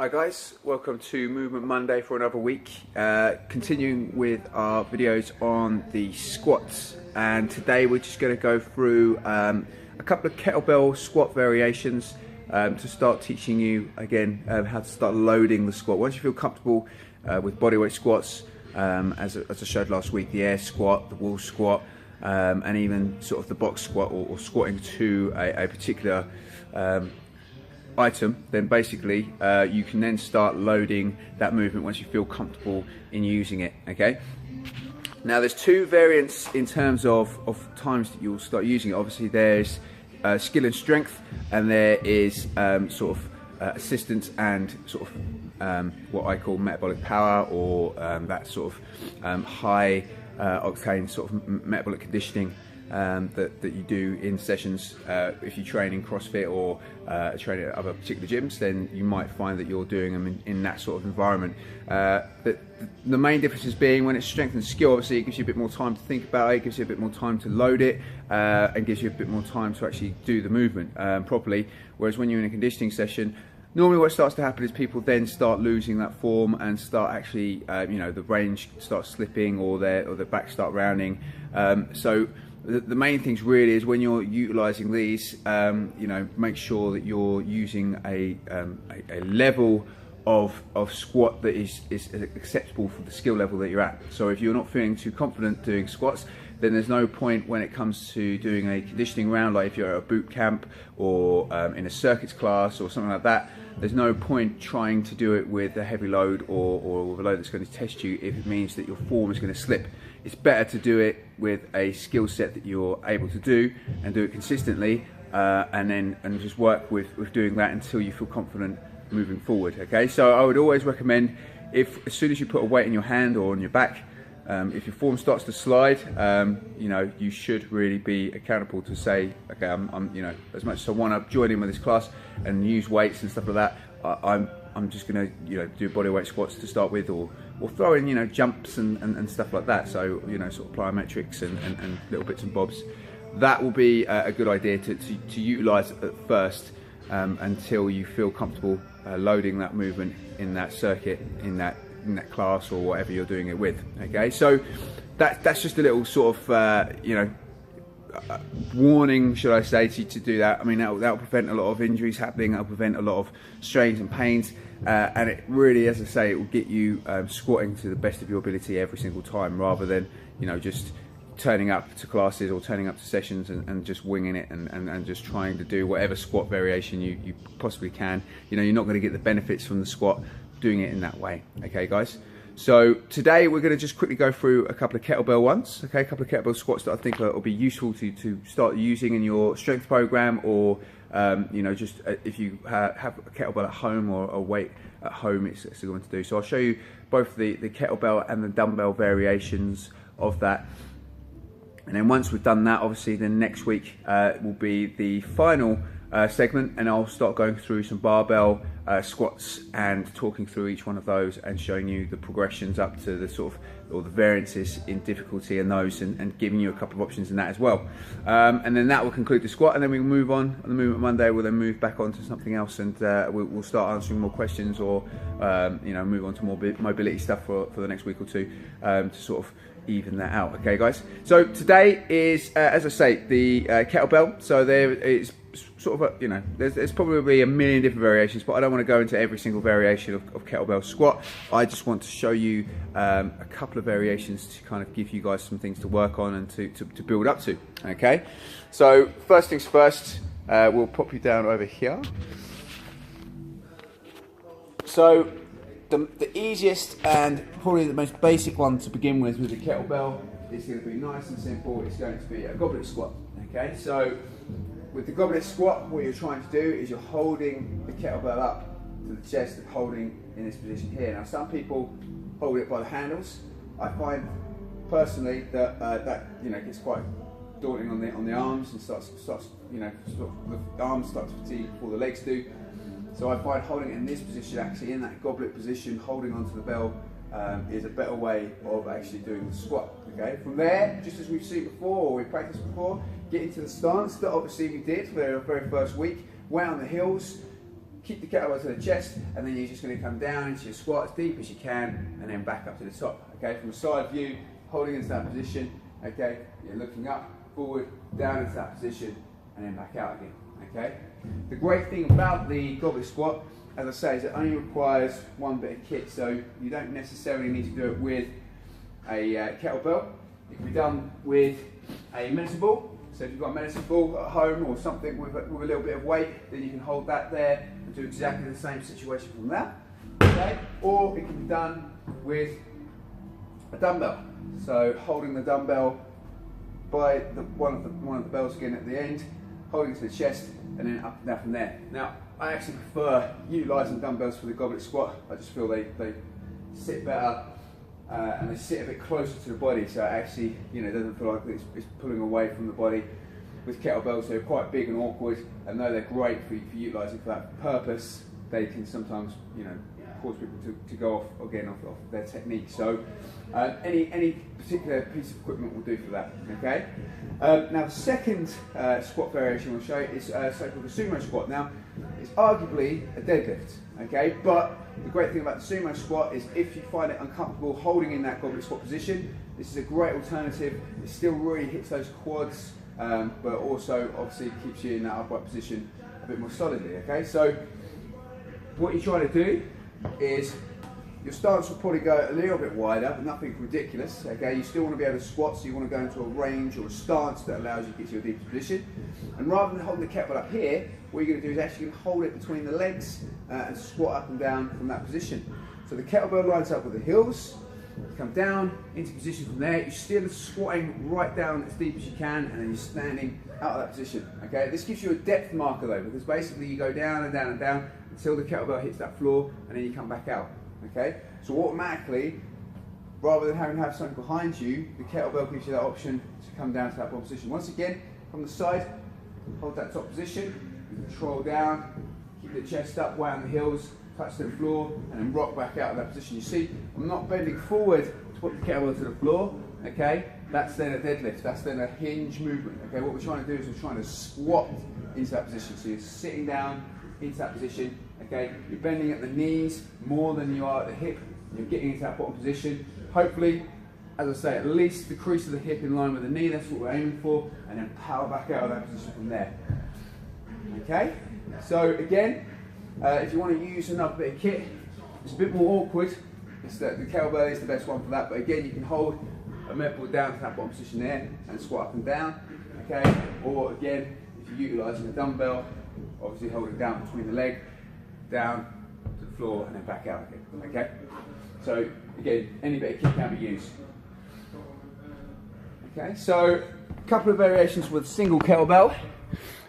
Hi guys, welcome to Movement Monday for another week. Continuing with our videos on the squats, and today we're just going to go through a couple of kettlebell squat variations to start teaching you again how to start loading the squat. Once you feel comfortable with bodyweight squats, as I showed last week, the air squat, the wall squat, and even sort of the box squat or squatting to a particular item, then basically you can then start loading that movement once you feel comfortable in using it. Okay, now there's two variants in terms of times that you'll start using it. Obviously there's skill and strength, and there is sort of assistance and sort of what I call metabolic power, or that sort of high octane sort of metabolic conditioning that you do in sessions. If you train in CrossFit or train at other particular gyms, then you might find that you're doing them in that sort of environment. But the main differences being, when it's strength and skill, obviously it gives you a bit more time to think about it, gives you a bit more time to load it, and gives you a bit more time to actually do the movement properly. Whereas when you're in a conditioning session, normally what starts to happen is people then start losing that form and start actually, you know, the range starts slipping, or their back start rounding. So the main things really is when you're utilizing these, you know, make sure that you're using a level of squat that is acceptable for the skill level that you're at. So if you're not feeling too confident doing squats, then there's no point when it comes to doing a conditioning round, like if you're at a boot camp or in a circuits class or something like that. There's no point trying to do it with a heavy load or with a load that's going to test you if it means that your form is going to slip. It's better to do it with a skill set that you're able to do, and do it consistently, and just work with doing that until you feel confident moving forward. Okay, so I would always recommend, if as soon as you put a weight in your hand or on your back, if your form starts to slide, you know, you should really be accountable to say, okay, I'm you know, as much as I want to join in with this class and use weights and stuff like that, I'm just going to, you know, do bodyweight squats to start with, or throw in, you know, jumps and stuff like that. So, you know, sort of plyometrics and little bits and bobs. That will be a good idea to utilize at first, until you feel comfortable loading that movement in that circuit, in that class, or whatever you're doing it with. Okay, so that's just a little sort of you know, warning, should I say, to do that. I mean, that'll prevent a lot of injuries happening, that'll prevent a lot of strains and pains, and it really, as I say, it will get you squatting to the best of your ability every single time, rather than, you know, just turning up to classes or turning up to sessions and just winging it and just trying to do whatever squat variation you possibly can. You know, you're not going to get the benefits from the squat doing it in that way. Okay guys, so today we're going to just quickly go through a couple of kettlebell ones, okay, a couple of kettlebell squats that I think will be useful to start using in your strength program, or you know, just if you have a kettlebell at home or a weight at home, it's a good one to do. So I'll show you both the kettlebell and the dumbbell variations of that, and then once we've done that, obviously then next week will be the final segment, and I'll start going through some barbell squats and talking through each one of those and showing you the progressions up to the sort of, or the variances in difficulty in those, and giving you a couple of options in that as well. And then that will conclude the squat, and then we will move on the Movement Monday. We'll then move back on to something else, and we'll start answering more questions, or you know, move on to more mobility stuff for the next week or two, to sort of even that out. Okay guys, so today is as I say, the kettlebell. So there is sort of a, you know, there's probably a million different variations, but I don't want to go into every single variation of kettlebell squat. I just want to show you a couple of variations to kind of give you guys some things to work on and to build up to. Okay, so first things first, we'll pop you down over here. So the easiest and probably the most basic one to begin with the kettlebell is going to be nice and simple. It's going to be a goblet squat. Okay, so with the goblet squat, what you're trying to do is you're holding the kettlebell up to the chest and holding in this position here. Now, some people hold it by the handles. I find personally that that, you know, gets quite daunting on the arms, and starts you know, the arms start to fatigue before the legs do. So I find holding it in this position, actually in that goblet position, holding onto the bell, is a better way of actually doing the squat. Okay, from there, just as we've seen before, or we practiced before, get into the stance that obviously we did for the very first week, weight on the heels, keep the kettlebell to the chest, and then you're just going to come down into your squat as deep as you can, and then back up to the top. Okay, from a side view, holding into that position. Okay, you're looking up, forward, down into that position, and then back out again. Okay. The great thing about the goblet squat, as I say, is it only requires one bit of kit, so you don't necessarily need to do it with a kettlebell. It can be done with a medicine ball. So if you've got a medicine ball at home or something with a little bit of weight, then you can hold that there and do exactly the same situation from that. Okay? Or it can be done with a dumbbell. So holding the dumbbell by one of the bells again at the end, holding it to the chest, and then up and down from there. Now, I actually prefer utilising dumbbells for the goblet squat. I just feel they sit better. And they sit a bit closer to the body, so it actually, doesn't feel like it's pulling away from the body. With kettlebells, they're quite big and awkward, and though they're great for utilising for that purpose, they can sometimes, cause people to go off their technique. So any particular piece of equipment will do for that. Okay. Now the second squat variation I'll show you is something called the sumo squat. Now it's arguably a deadlift. Okay, but the great thing about the sumo squat is if you find it uncomfortable holding in that goblet squat position, this is a great alternative. It still really hits those quads, but also obviously keeps you in that upright position a bit more solidly. Okay, so what you're trying to do is your stance will probably go a little bit wider, but nothing ridiculous. Okay, you still want to be able to squat, so you want to go into a range or a stance that allows you to get to your deepest position. And rather than holding the kettlebell up here, what you're going to do is actually hold it between the legs and squat up and down from that position. So the kettlebell lines up with the heels. You come down into position from there. You're still squatting right down as deep as you can, and then you're standing out of that position. Okay, this gives you a depth marker though, because basically you go down and down and down until the kettlebell hits that floor, and then you come back out. Okay, so automatically, rather than having to have something behind you, the kettlebell gives you that option to come down to that bottom position. Once again, from the side, hold that top position, control down, keep the chest up, weight on the heels, touch the floor, and then rock back out of that position. You see, I'm not bending forward to put the kettlebell to the floor. Okay, that's then a deadlift, that's then a hinge movement. Okay, what we're trying to do is we're trying to squat into that position. So you're sitting down into that position. Okay, you're bending at the knees more than you are at the hip. You're getting into that bottom position. Hopefully, as I say, at least the crease of the hip in line with the knee. That's what we're aiming for, and then power back out of that position from there. Okay. So again, if you want to use another bit of kit, it's a bit more awkward. It's the kettlebell is the best one for that. But again, you can hold a med ball down to that bottom position there and squat up and down. Okay. Or again, if you're utilising a dumbbell, obviously hold it down between the leg, down to the floor, and then back out again. Okay. So again, any bit of kit can be used. Okay. So a couple of variations with single kettlebell.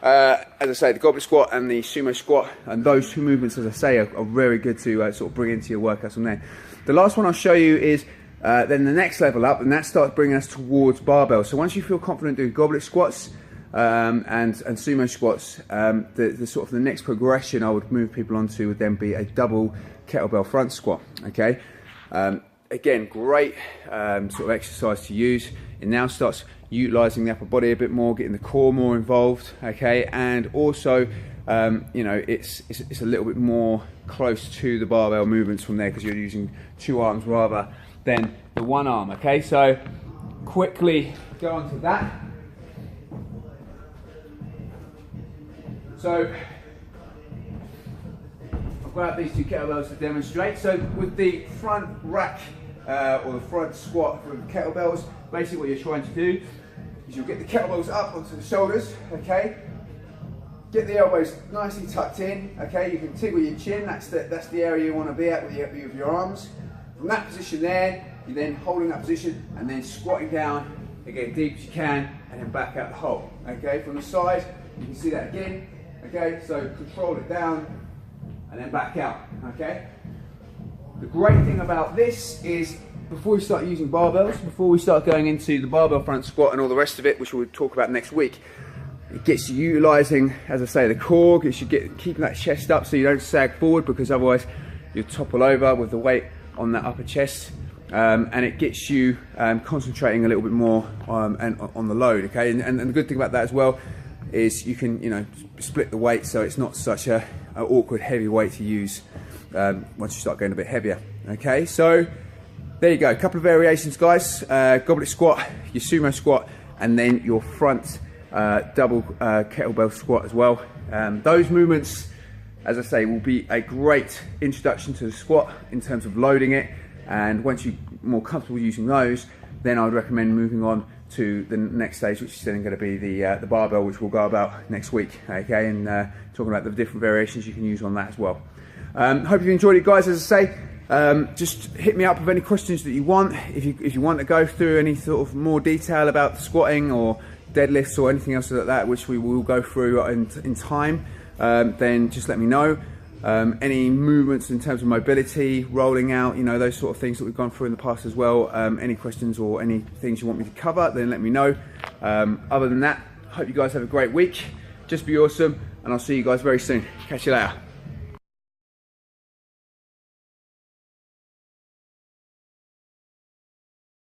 As I say, the goblet squat and the sumo squat, and those two movements, as I say, are very good to sort of bring into your workouts from there. The last one I'll show you is then the next level up, and that starts bringing us towards barbell. So once you feel confident doing goblet squats and sumo squats, the sort of the next progression I would move people onto would then be a double kettlebell front squat. Okay, again, great sort of exercise to use. It now starts utilising the upper body a bit more, getting the core more involved. Okay, and also it's a little bit more close to the barbell movements from there, because you're using two arms rather than the one arm. Okay, so quickly go on to that. So I'll grab these two kettlebells to demonstrate. So with the front rack or the front squat with kettlebells, basically what you're trying to do is you'll get the kettlebells up onto the shoulders. Okay, get the elbows nicely tucked in. Okay, you can tickle your chin. That's the area you want to be at with your arms. From that position there, you're then holding that position and then squatting down again deep as you can, and then back out the hole. Okay, from the side you can see that again. Okay, so control it down and then back out. Okay, the great thing about this is, before we start using barbells, before we start going into the barbell front squat and all the rest of it, which we'll talk about next week, it gets you utilising, as I say, the core, gets you keeping that chest up so you don't sag forward, because otherwise you'll topple over with the weight on that upper chest, and it gets you concentrating a little bit more on the load. Okay, and the good thing about that as well is you can split the weight, so it's not such a awkward heavy weight to use once you start going a bit heavier. Okay, so there you go, a couple of variations, guys. Goblet squat, your sumo squat, and then your front double kettlebell squat as well. Those movements, as I say, will be a great introduction to the squat in terms of loading it, and once you're more comfortable using those, then I would recommend moving on to the next stage, which is then going to be the barbell, which we'll go about next week, okay, and talking about the different variations you can use on that as well. Hope you enjoyed it, guys. As I say, just hit me up with any questions that you want. If you want to go through any sort of more detail about squatting or deadlifts or anything else like that, which we will go through in time, then just let me know. Any movements in terms of mobility, rolling out, you know, those sort of things that we've gone through in the past as well. Any questions or any things you want me to cover, then let me know. Other than that, hope you guys have a great week. Just be awesome, and I'll see you guys very soon. Catch you later.